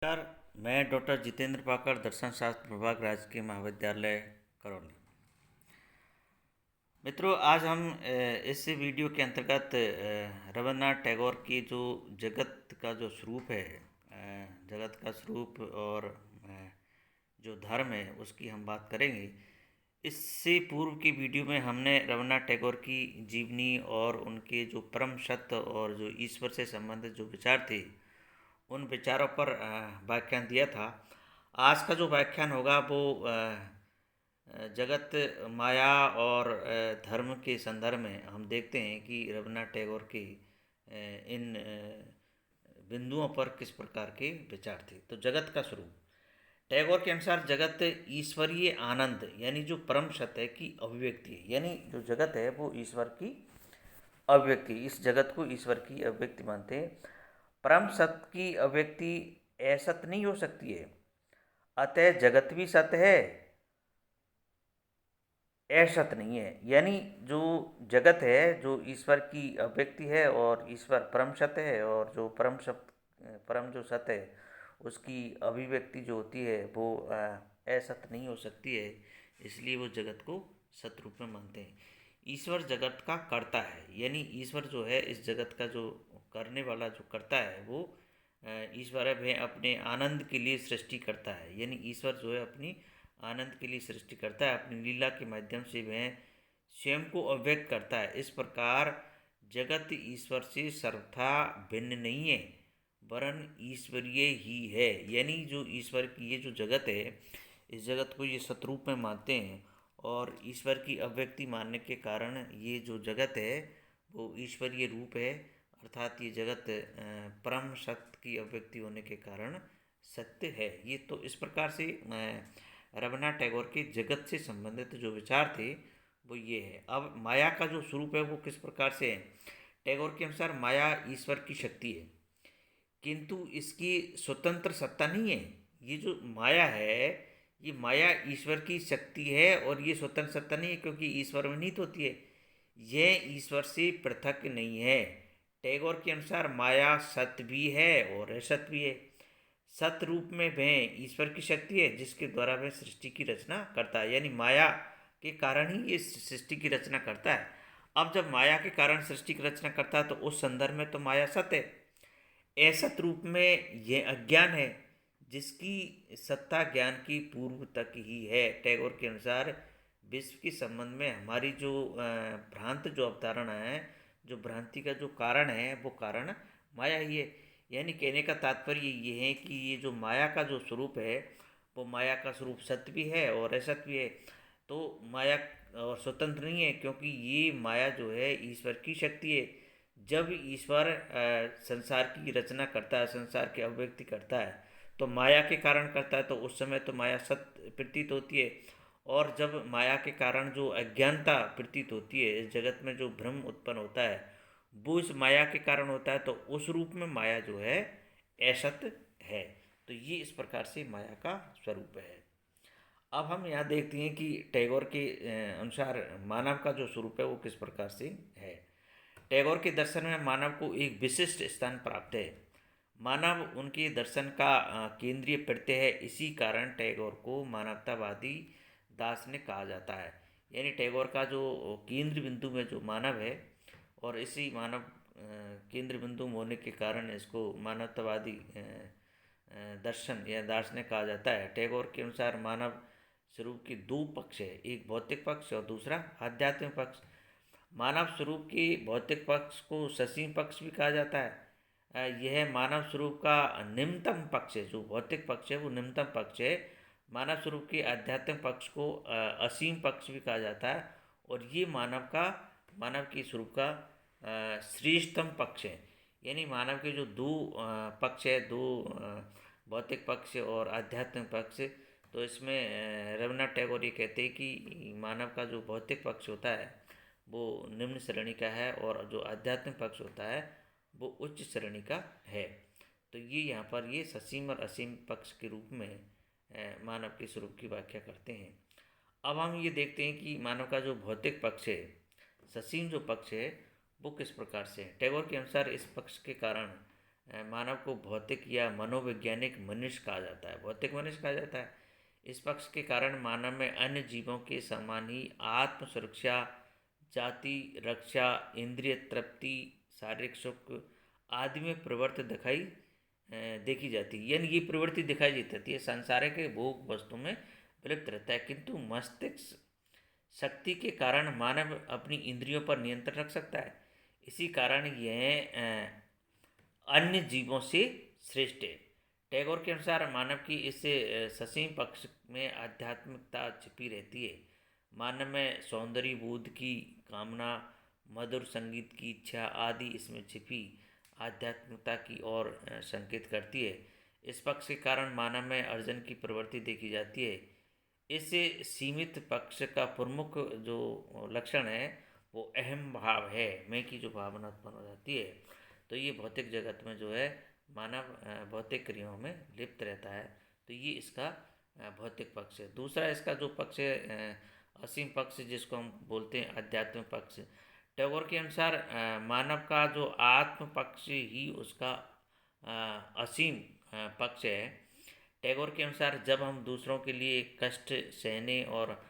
नमस्कार। मैं डॉक्टर जितेंद्र पाकड़, दर्शन शास्त्र प्रभाग, राजकीय महाविद्यालय करौली। मित्रों, आज हम इस वीडियो के अंतर्गत रवींद्रनाथ टैगोर की जो जगत का जो स्वरूप है, जगत का स्वरूप और जो धर्म है उसकी हम बात करेंगे। इससे पूर्व की वीडियो में हमने रवींद्रनाथ टैगोर की जीवनी और उनके जो परम सत्य और जो ईश्वर से संबंधित जो विचार थे उन विचारों पर व्याख्यान दिया था। आज का जो व्याख्यान होगा वो जगत माया और धर्म के संदर्भ में हम देखते हैं कि रवींद्रनाथ टैगोर के इन बिंदुओं पर किस प्रकार के विचार थे। तो जगत का स्वरूप, टैगोर के अनुसार जगत ईश्वरीय आनंद यानी जो परम सत्य की अभिव्यक्ति है। यानी जो जगत है वो ईश्वर की अभिव्यक्ति, इस जगत को ईश्वर की अभिव्यक्ति मानते हैं। परम सत्य की अभिव्यक्ति असत नहीं हो सकती है, अतः जगत भी सत्य है, असत नहीं है। यानी जो जगत है जो ईश्वर की अभिव्यक्ति है और ईश्वर परम सत्य है, और जो परम जो सत्य है उसकी अभिव्यक्ति जो होती है वो असत नहीं हो सकती है, इसलिए वो जगत को सत्य रूप में मानते हैं। ईश्वर जगत का कर्ता है, यानी ईश्वर जो है इस जगत का जो करने वाला जो करता है वो ईश्वर है। वह अपने आनंद के लिए सृष्टि करता है, यानी ईश्वर जो है अपनी आनंद के लिए सृष्टि करता है। अपनी लीला के माध्यम से वह स्वयं को अव्यक्त करता है। इस प्रकार जगत ईश्वर से सर्वथा भिन्न नहीं है, वरन ईश्वरीय ही है। यानी जो ईश्वर की ये जो जगत है, इस जगत को ये सतरूप में मानते हैं, और ईश्वर की अव्यक्ति मानने के कारण ये जो जगत है वो ईश्वरीय रूप है। अर्थात ये जगत परम सत्य की अभिव्यक्ति होने के कारण सत्य है। ये तो इस प्रकार से रवींद्रनाथ टैगोर के जगत से संबंधित जो विचार थे वो ये है। अब माया का जो स्वरूप है वो किस प्रकार से है। टैगोर के अनुसार माया ईश्वर की शक्ति है, किंतु इसकी स्वतंत्र सत्ता नहीं है। ये जो माया है, ये माया ईश्वर की शक्ति है और ये स्वतंत्र सत्ता नहीं है, क्योंकि ईश्वर में निहित होती है। यह ईश्वर से पृथक नहीं है। टैगोर के अनुसार माया सत्य भी है और असत भी है। सत्य रूप में वह ईश्वर की शक्ति है जिसके द्वारा वह सृष्टि की रचना करता है, यानी माया के कारण ही ये सृष्टि की रचना करता है। अब जब माया के कारण सृष्टि की रचना करता है तो उस संदर्भ में तो माया सत्य है। असत रूप में यह अज्ञान है जिसकी सत्ता ज्ञान की पूर्व तक ही है। टैगोर के अनुसार विश्व के संबंध में हमारी जो भ्रांत जो अवधारणा है, जो भ्रांति का जो कारण है वो कारण माया ही है। यानी कहने का तात्पर्य ये है कि ये जो माया का जो स्वरूप है वो माया का स्वरूप सत्य भी है और असत भी है। तो माया और स्वतंत्र नहीं है, क्योंकि ये माया जो है ईश्वर की शक्ति है। जब ईश्वर संसार की रचना करता है, संसार की अभिव्यक्ति करता है, तो माया के कारण करता है, तो उस समय तो माया सत्य प्रतीत होती है। और जब माया के कारण जो अज्ञानता प्रतीत होती है, इस जगत में जो भ्रम उत्पन्न होता है वो इस माया के कारण होता है, तो उस रूप में माया जो है असत है। तो ये इस प्रकार से माया का स्वरूप है। अब हम यहाँ देखते हैं कि टैगोर के अनुसार मानव का जो स्वरूप है वो किस प्रकार से है। टैगोर के दर्शन में मानव को एक विशिष्ट स्थान प्राप्त है। मानव उनके दर्शन का केंद्रीय प्रत्यय है। इसी कारण टैगोर को मानवतावादी दार्शनिक कहा जाता है। यानी टैगोर का जो केंद्र बिंदु में जो मानव है, और इसी मानव केंद्र बिंदु होने के कारण इसको मानवतावादी दर्शन या दार्शनिक कहा जाता है। टैगोर के अनुसार मानव स्वरूप के दो पक्ष है, एक भौतिक पक्ष और दूसरा आध्यात्मिक पक्ष। मानव स्वरूप के भौतिक पक्ष को ससीम पक्ष भी कहा जाता है। यह मानव स्वरूप का निम्नतम पक्ष है। जो भौतिक पक्ष है वो निम्नतम पक्ष है। मानव स्वरूप के आध्यात्मिक पक्ष को असीम पक्ष भी कहा जाता है, और ये मानव के स्वरूप का श्रेष्ठतम पक्ष है। यानी मानव के जो दो पक्ष है, दो भौतिक पक्ष और आध्यात्मिक पक्ष, तो इसमें रवींद्रनाथ टैगोर ये कहते हैं कि मानव का जो भौतिक पक्ष होता है वो निम्न श्रेणी का है, और जो आध्यात्मिक पक्ष होता है वो उच्च श्रेणी का है। तो ये यहाँ पर ये ससीम और असीम पक्ष के रूप में मानव के स्वरूप की व्याख्या करते हैं। अब हम ये देखते हैं कि मानव का जो भौतिक पक्ष है, ससीम जो पक्ष है, वो किस प्रकार से है। टैगोर के अनुसार इस पक्ष के कारण मानव को भौतिक या मनोवैज्ञानिक मनुष्य कहा जाता है, भौतिक मनुष्य कहा जाता है। इस पक्ष के कारण मानव में अन्य जीवों के समान ही आत्म सुरक्षा, जाति रक्षा, इंद्रिय तृप्ति, शारीरिक सुख आदि में प्रवृत्ति देखी जाती है। यानी ये प्रवृत्ति दिखाई देती है, सांसारिक भोग वस्तु में विलिप्त रहता है, किंतु मस्तिष्क शक्ति के कारण मानव अपनी इंद्रियों पर नियंत्रण रख सकता है। इसी कारण यह अन्य जीवों से श्रेष्ठ है। टैगोर के अनुसार मानव की इस ससीम पक्ष में आध्यात्मिकता छिपी रहती है। मानव में सौंदर्य बोध की कामना, मधुर संगीत की इच्छा आदि इसमें छिपी आध्यात्मिकता की ओर संकेत करती है। इस पक्ष के कारण मानव में अर्जन की प्रवृत्ति देखी जाती है। इस सीमित पक्ष का प्रमुख जो लक्षण है वो अहम भाव है, मैं की जो भावना उत्पन्न हो जाती है। तो ये भौतिक जगत में जो है मानव भौतिक क्रियाओं में लिप्त रहता है। तो ये इसका भौतिक पक्ष है। दूसरा इसका जो पक्ष है असीम पक्ष, जिसको हम बोलते हैं आध्यात्मिक पक्ष। टैगोर के अनुसार मानव का जो आत्म पक्ष ही उसका असीम पक्ष है। टैगोर के अनुसार जब हम दूसरों के लिए कष्ट सहने और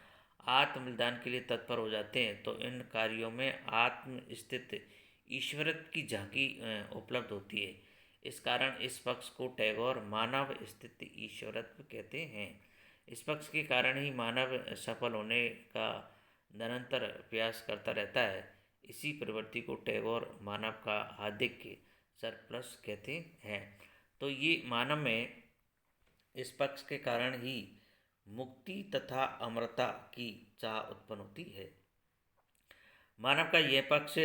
आत्मबलिदान के लिए तत्पर हो जाते हैं तो इन कार्यों में आत्म स्थित ईश्वरत्व की झांकी उपलब्ध होती है। इस कारण इस पक्ष को टैगोर मानव स्थित ईश्वरत्व कहते हैं। इस पक्ष के कारण ही मानव सफल होने का निरंतर प्रयास करता रहता है। इसी प्रवृत्ति को टैगोर मानव का आधिक्य सरप्लस कहते हैं। तो ये मानव में इस पक्ष के कारण ही मुक्ति तथा अमरता की चाह उत्पन्न होती है। मानव का यह पक्ष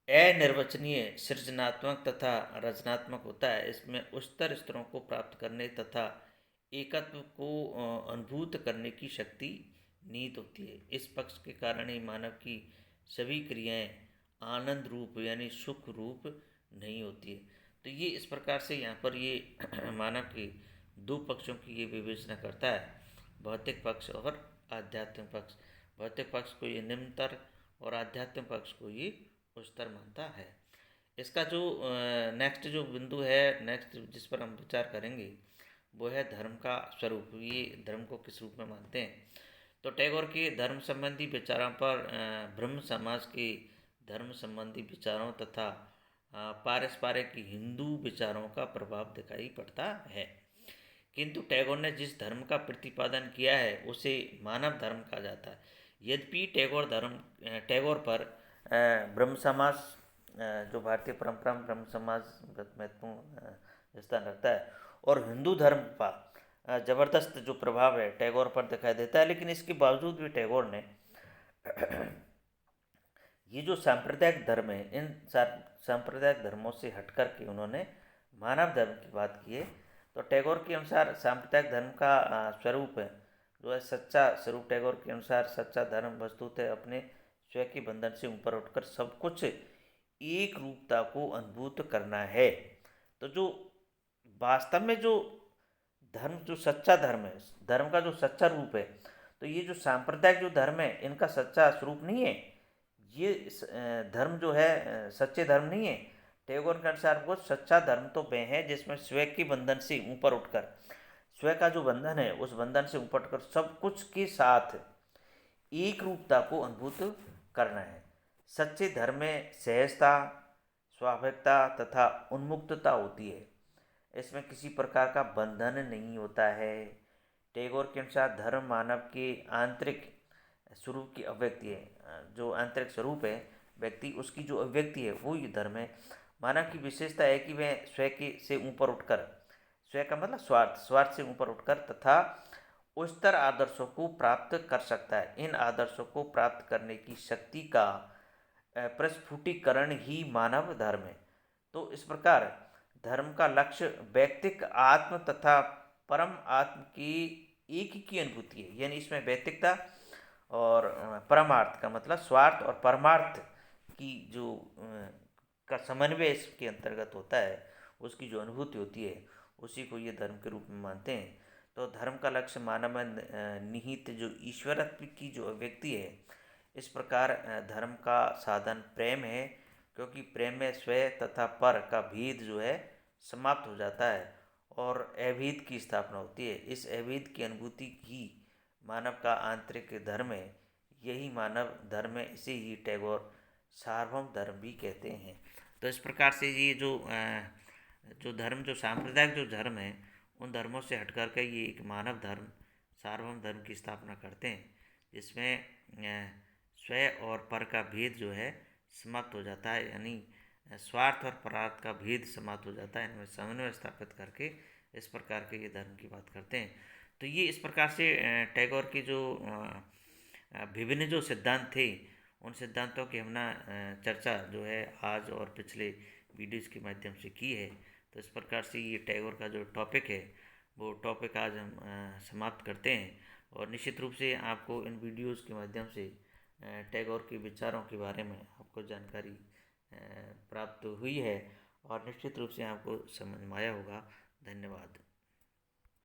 अनिर्वचनीय, सृजनात्मक तथा रचनात्मक होता है। इसमें उच्चतर स्तरों को प्राप्त करने तथा एकत्व को अनुभूत करने की शक्ति निहित होती है। इस पक्ष के कारण ही मानव की सभी क्रियाएं आनंद रूप यानी सुख रूप नहीं होती है। तो ये इस प्रकार से यहाँ पर ये मानव के दो पक्षों की ये विवेचना करता है, भौतिक पक्ष और आध्यात्मिक पक्ष। भौतिक पक्ष को ये निम्नतर और आध्यात्मिक पक्ष को ये उच्चतर मानता है। इसका जो नेक्स्ट जो बिंदु है, नेक्स्ट जिस पर हम विचार करेंगे वो है धर्म का स्वरूप। ये धर्म को किस रूप में मानते हैं। तो टैगोर के धर्म संबंधी विचारों पर ब्रह्म समाज के धर्म संबंधी विचारों तथा पारस्परिक हिंदू विचारों का प्रभाव दिखाई पड़ता है। किंतु टैगोर ने जिस धर्म का प्रतिपादन किया है उसे मानव धर्म कहा जाता है। यद्यपि टैगोर पर ब्रह्म समाज जो भारतीय परंपरा में ब्रह्म समाज महत्वपूर्ण स्थान रखता है और हिंदू धर्म पर जबरदस्त जो प्रभाव है टैगोर पर दिखाई देता है, लेकिन इसके बावजूद भी टैगोर ने ये जो सांप्रदायिक धर्म है, इन सांप्रदायिक धर्मों से हटकर के उन्होंने मानव धर्म की बात की है। तो टैगोर के अनुसार सांप्रदायिक धर्म का स्वरूप है जो है सच्चा स्वरूप। टैगोर के अनुसार सच्चा धर्म वस्तुतः अपने स्वयं के बंधन से ऊपर उठकर सब कुछ एक रूपता को अनुभूत करना है। तो जो वास्तव में जो धर्म, जो सच्चा धर्म है, धर्म का जो सच्चा रूप है, तो ये जो सांप्रदायिक जो धर्म है इनका सच्चा स्वरूप नहीं है। ये धर्म जो है सच्चे धर्म नहीं है। टैगोर के अनुसार वो सच्चा धर्म तो वह है जिसमें स्वयं के बंधन से ऊपर उठकर, स्वयं का जो बंधन है उस बंधन से ऊपर उठकर सब कुछ के साथ एक रूपता को अनुभूत करना है। सच्चे धर्म में सहजता, स्वाभाविकता तथा उन्मुक्तता होती है। इसमें किसी प्रकार का बंधन नहीं होता है। टैगोर के अनुसार धर्म मानव के आंतरिक स्वरूप की अभिव्यक्ति है। जो आंतरिक स्वरूप है व्यक्ति, उसकी जो अभिव्यक्ति है वो ये धर्म है। मानव की विशेषता है कि वह स्वयं के से ऊपर उठकर, स्वयं का मतलब स्वार्थ से ऊपर उठकर तथा उच्चतर आदर्शों को प्राप्त कर सकता है। इन आदर्शों को प्राप्त करने की शक्ति का प्रस्फुटीकरण ही मानव धर्म है। तो इस प्रकार धर्म का लक्ष्य व्यक्तिक आत्म तथा परम आत्म की एक ही की अनुभूति है। यानी इसमें व्यक्तिकता और परमार्थ का मतलब स्वार्थ और परमार्थ की जो का समन्वय इसके अंतर्गत होता है, उसकी जो अनुभूति होती है उसी को ये धर्म के रूप में मानते हैं। तो धर्म का लक्ष्य मानव में निहित जो ईश्वरत्व की जो अभिव्यक्ति है। इस प्रकार धर्म का साधन प्रेम है क्योंकि प्रेम में स्वयं तथा पर का भेद जो है समाप्त हो जाता है और अभेद की स्थापना होती है। इस अभेद की अनुभूति ही मानव का आंतरिक धर्म है। यही मानव धर्म है, इसे ही टैगोर सार्वभौम धर्म भी कहते हैं। तो इस प्रकार से ये जो धर्म, जो सांप्रदायिक जो धर्म है, उन धर्मों से हट कर के ये एक मानव धर्म, सार्वभौम धर्म की स्थापना करते हैं, जिसमें स्वयं और पर का भेद जो है समाप्त हो जाता है, यानी स्वार्थ और परार्थ का भेद समाप्त हो जाता है। इनमें समन्वय स्थापित करके इस प्रकार के ये धर्म की बात करते हैं। तो ये इस प्रकार से टैगोर के जो विभिन्न जो सिद्धांत थे, उन सिद्धांतों की हमने चर्चा जो है आज और पिछले वीडियोज़ के माध्यम से की है। तो इस प्रकार से ये टैगोर का जो टॉपिक है, वो टॉपिक आज हम समाप्त करते हैं। और निश्चित रूप से आपको इन वीडियोज़ के माध्यम से टैगोर के विचारों के बारे में आपको जानकारी प्राप्त हुई है और निश्चित रूप से आपको समझ में आया होगा। धन्यवाद।